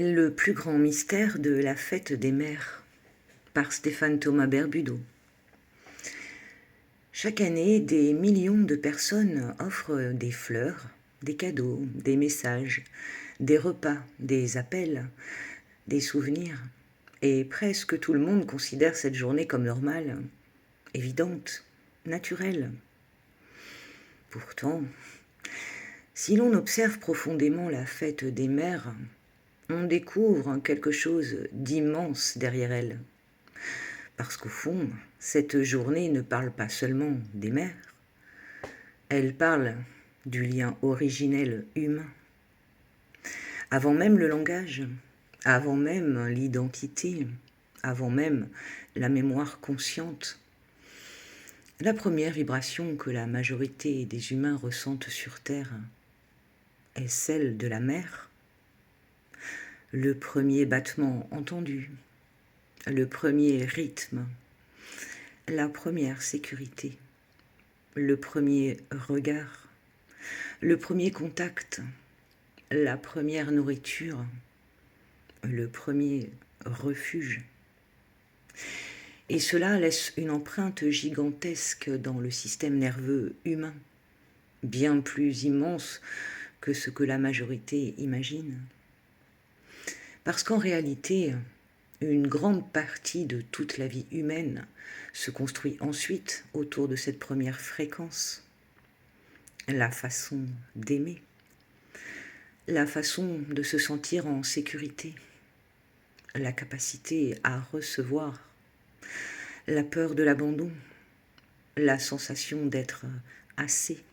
Le plus grand mystère de la fête des mères, par Stéphane Thomas Berbudo. Chaque année, des millions de personnes offrent des fleurs, des cadeaux, des messages, des repas, des appels, des souvenirs. Et presque tout le monde considère cette journée comme normale, évidente, naturelle. Pourtant, si l'on observe profondément la fête des mères, on découvre quelque chose d'immense derrière elle. Parce qu'au fond, cette journée ne parle pas seulement des mères, elle parle du lien originel humain. Avant même le langage, avant même l'identité, avant même la mémoire consciente, la première vibration que la majorité des humains ressentent sur Terre est celle de la mère. Le premier battement entendu, le premier rythme, la première sécurité, le premier regard, le premier contact, la première nourriture, le premier refuge. Et cela laisse une empreinte gigantesque dans le système nerveux humain, bien plus immense que ce que la majorité imagine. Parce qu'en réalité, une grande partie de toute la vie humaine se construit ensuite autour de cette première fréquence. La façon d'aimer, la façon de se sentir en sécurité, la capacité à recevoir, la peur de l'abandon, la sensation d'être assez,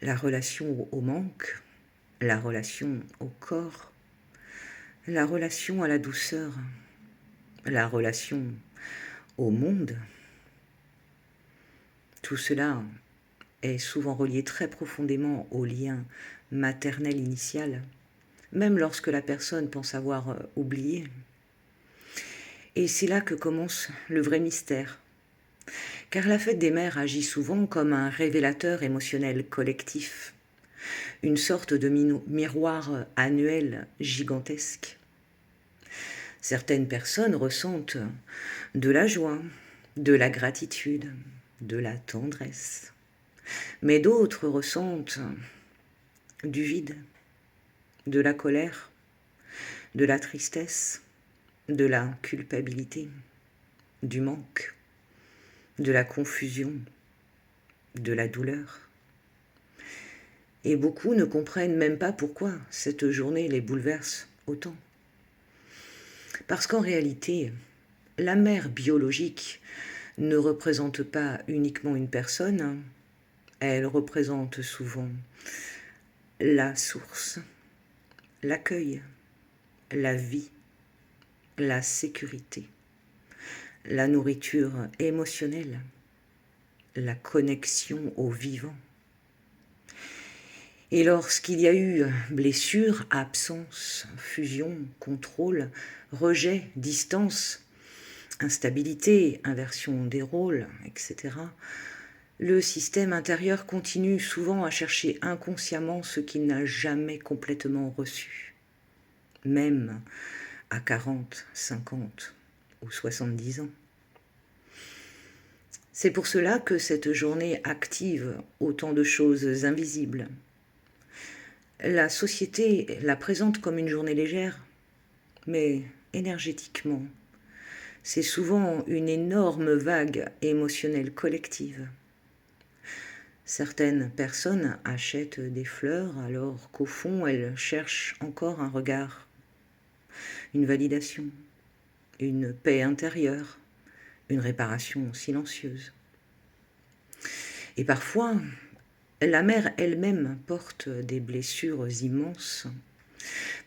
la relation au manque, la relation au corps, la relation à la douceur, la relation au monde. Tout cela est souvent relié très profondément au lien maternel initial, même lorsque la personne pense avoir oublié. Et c'est là que commence le vrai mystère. Car la fête des mères agit souvent comme un révélateur émotionnel collectif, une sorte de miroir annuel gigantesque. Certaines personnes ressentent de la joie, de la gratitude, de la tendresse. Mais d'autres ressentent du vide, de la colère, de la tristesse, de la culpabilité, du manque, de la confusion, de la douleur. Et beaucoup ne comprennent même pas pourquoi cette journée les bouleverse autant. Parce qu'en réalité, la mère biologique ne représente pas uniquement une personne, elle représente souvent la source, l'accueil, la vie, la sécurité, la nourriture émotionnelle, la connexion au vivant. Et lorsqu'il y a eu blessure, absence, fusion, contrôle, rejet, distance, instabilité, inversion des rôles, etc., le système intérieur continue souvent à chercher inconsciemment ce qu'il n'a jamais complètement reçu, même à 40, 50 ou 70 ans. C'est pour cela que cette journée active autant de choses invisibles. La société la présente comme une journée légère, mais énergétiquement, c'est souvent une énorme vague émotionnelle collective. Certaines personnes achètent des fleurs alors qu'au fond, elles cherchent encore un regard, une validation, une paix intérieure, une réparation silencieuse. Et parfois, la mère elle-même porte des blessures immenses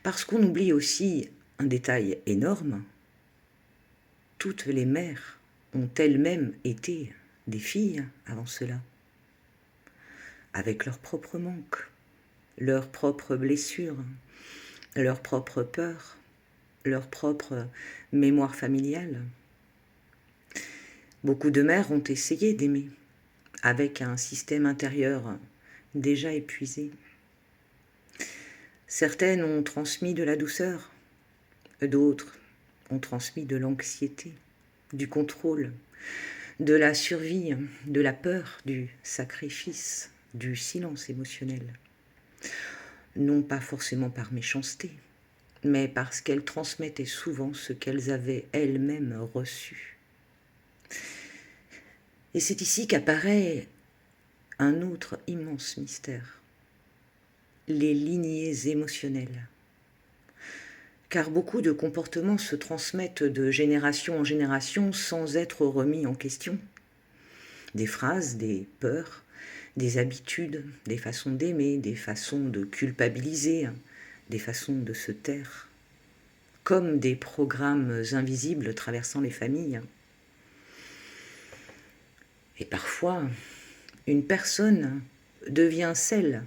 parce qu'on oublie aussi un détail énorme. Toutes les mères ont elles-mêmes été des filles avant cela, avec leurs propres manques, leurs propres blessures, leurs propres peurs, leur propre mémoire familiale. Beaucoup de mères ont essayé d'aimer, avec un système intérieur déjà épuisé. Certaines ont transmis de la douceur, D'autres ont transmis de l'anxiété, du contrôle, de la survie, de la peur, du sacrifice, du silence émotionnel. Non pas forcément par méchanceté, mais parce qu'elles transmettaient souvent ce qu'elles avaient elles-mêmes reçu. Et c'est ici qu'apparaît un autre immense mystère, les lignées émotionnelles. Car beaucoup de comportements se transmettent de génération en génération sans être remis en question. Des phrases, des peurs, des habitudes, des façons d'aimer, des façons de culpabiliser, des façons de se taire, comme des programmes invisibles traversant les familles. Et parfois, une personne devient celle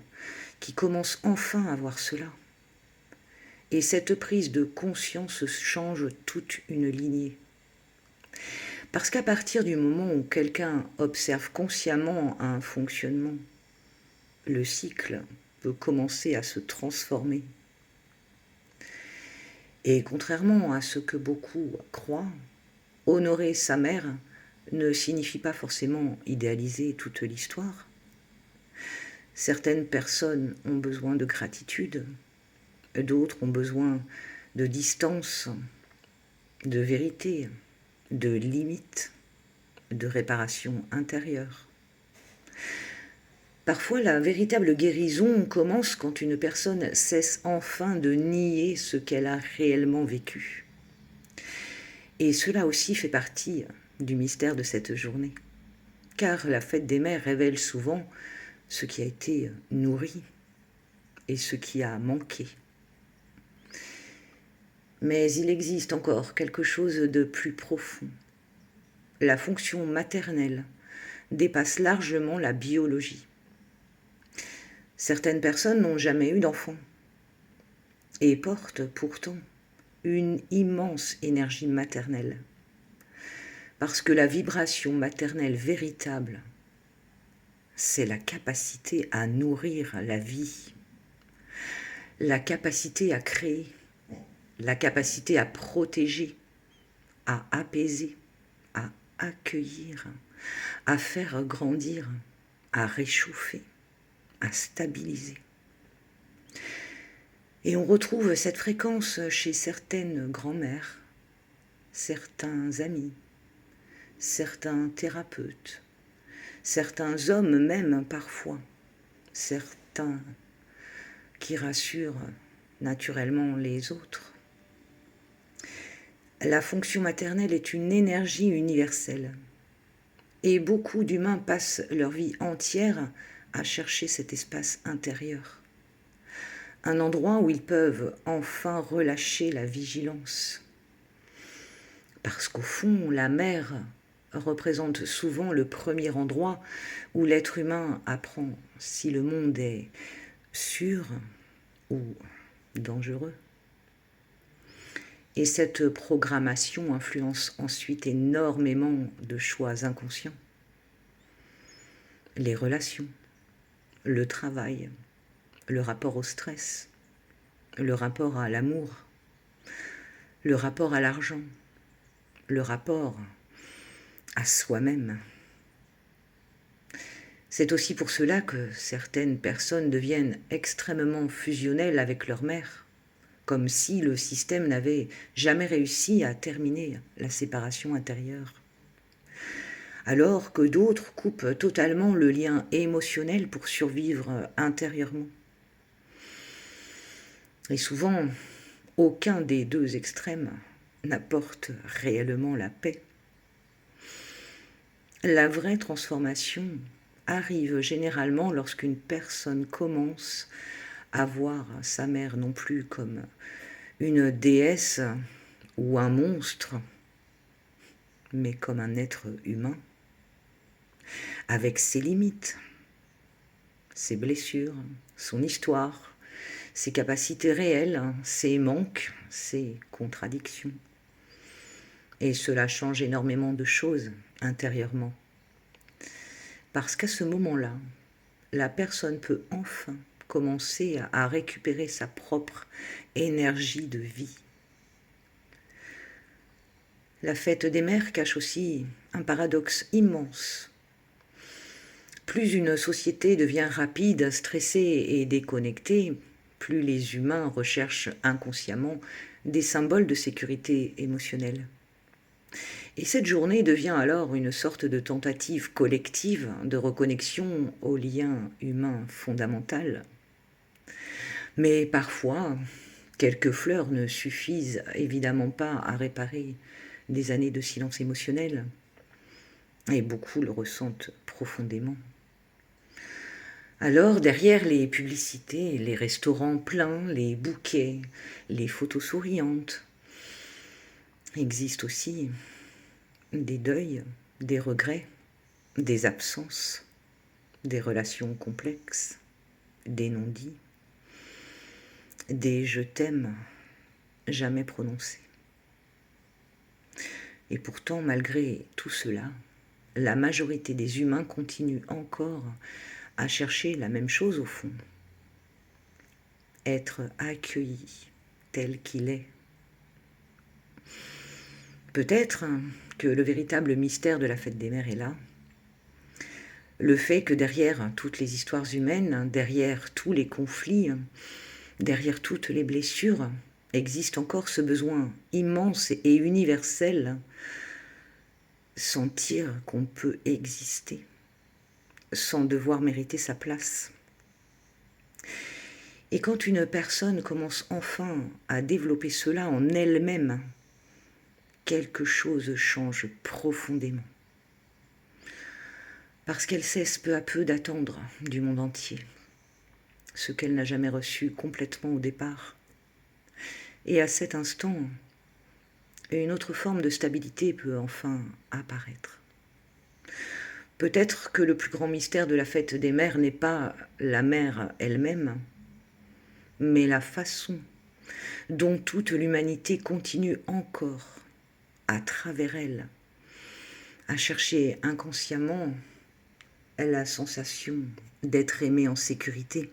qui commence enfin à voir cela. Et cette prise de conscience change toute une lignée. Parce qu'à partir du moment où quelqu'un observe consciemment un fonctionnement, le cycle peut commencer à se transformer. Et contrairement à ce que beaucoup croient, honorer sa mère ne signifie pas forcément idéaliser toute l'histoire. Certaines personnes ont besoin de gratitude, d'autres ont besoin de distance, de vérité, de limites, de réparation intérieure. Parfois, la véritable guérison commence quand une personne cesse enfin de nier ce qu'elle a réellement vécu. Et cela aussi fait partie du mystère de cette journée. Car la fête des mères révèle souvent ce qui a été nourri et ce qui a manqué. Mais il existe encore quelque chose de plus profond. La fonction maternelle dépasse largement la biologie. Certaines personnes n'ont jamais eu d'enfant et portent pourtant une immense énergie maternelle. Parce que la vibration maternelle véritable, c'est la capacité à nourrir la vie, la capacité à créer, la capacité à protéger, à apaiser, à accueillir, à faire grandir, à réchauffer, à stabiliser. Et on retrouve cette fréquence chez certaines grand-mères, certains amis, certains thérapeutes, certains hommes même parfois, certains qui rassurent naturellement les autres. La fonction maternelle est une énergie universelle et beaucoup d'humains passent leur vie entière à chercher cet espace intérieur, un endroit où ils peuvent enfin relâcher la vigilance. Parce qu'au fond, la mère représente souvent le premier endroit où l'être humain apprend si le monde est sûr ou dangereux. Et cette programmation influence ensuite énormément de choix inconscients. Les relations, le travail, le rapport au stress, le rapport à l'amour, le rapport à l'argent, le rapport à soi-même. C'est aussi pour cela que certaines personnes deviennent extrêmement fusionnelles avec leur mère, comme si le système n'avait jamais réussi à terminer la séparation intérieure. Alors que d'autres coupent totalement le lien émotionnel pour survivre intérieurement. Et souvent, aucun des deux extrêmes n'apporte réellement la paix. La vraie transformation arrive généralement lorsqu'une personne commence à voir sa mère non plus comme une déesse ou un monstre, mais comme un être humain, avec ses limites, ses blessures, son histoire, ses capacités réelles, ses manques, ses contradictions. Et cela change énormément de choses intérieurement. Parce qu'à ce moment-là, la personne peut enfin commencer à récupérer sa propre énergie de vie. La fête des mères cache aussi un paradoxe immense. Plus une société devient rapide, stressée et déconnectée, plus les humains recherchent inconsciemment des symboles de sécurité émotionnelle. Et cette journée devient alors une sorte de tentative collective de reconnexion au lien humain fondamental. Mais parfois, quelques fleurs ne suffisent évidemment pas à réparer des années de silence émotionnel, et beaucoup le ressentent profondément. Alors, derrière les publicités, les restaurants pleins, les bouquets, les photos souriantes, existent aussi des deuils, des regrets, des absences, des relations complexes, des non-dits, des je t'aime jamais prononcés. Et pourtant, malgré tout cela, la majorité des humains continue encore à chercher la même chose au fond. Être accueilli tel qu'il est. Peut-être que le véritable mystère de la fête des mères est là. Le fait que derrière toutes les histoires humaines, derrière tous les conflits, derrière toutes les blessures, existe encore ce besoin immense et universel, sentir qu'on peut exister sans devoir mériter sa place. Et quand une personne commence enfin à développer cela en elle-même, quelque chose change profondément. Parce qu'elle cesse peu à peu d'attendre du monde entier ce qu'elle n'a jamais reçu complètement au départ. Et à cet instant, une autre forme de stabilité peut enfin apparaître. Peut-être que le plus grand mystère de la fête des mères n'est pas la mère elle-même, mais la façon dont toute l'humanité continue encore, à travers elle, à chercher inconsciemment la sensation d'être aimé en sécurité.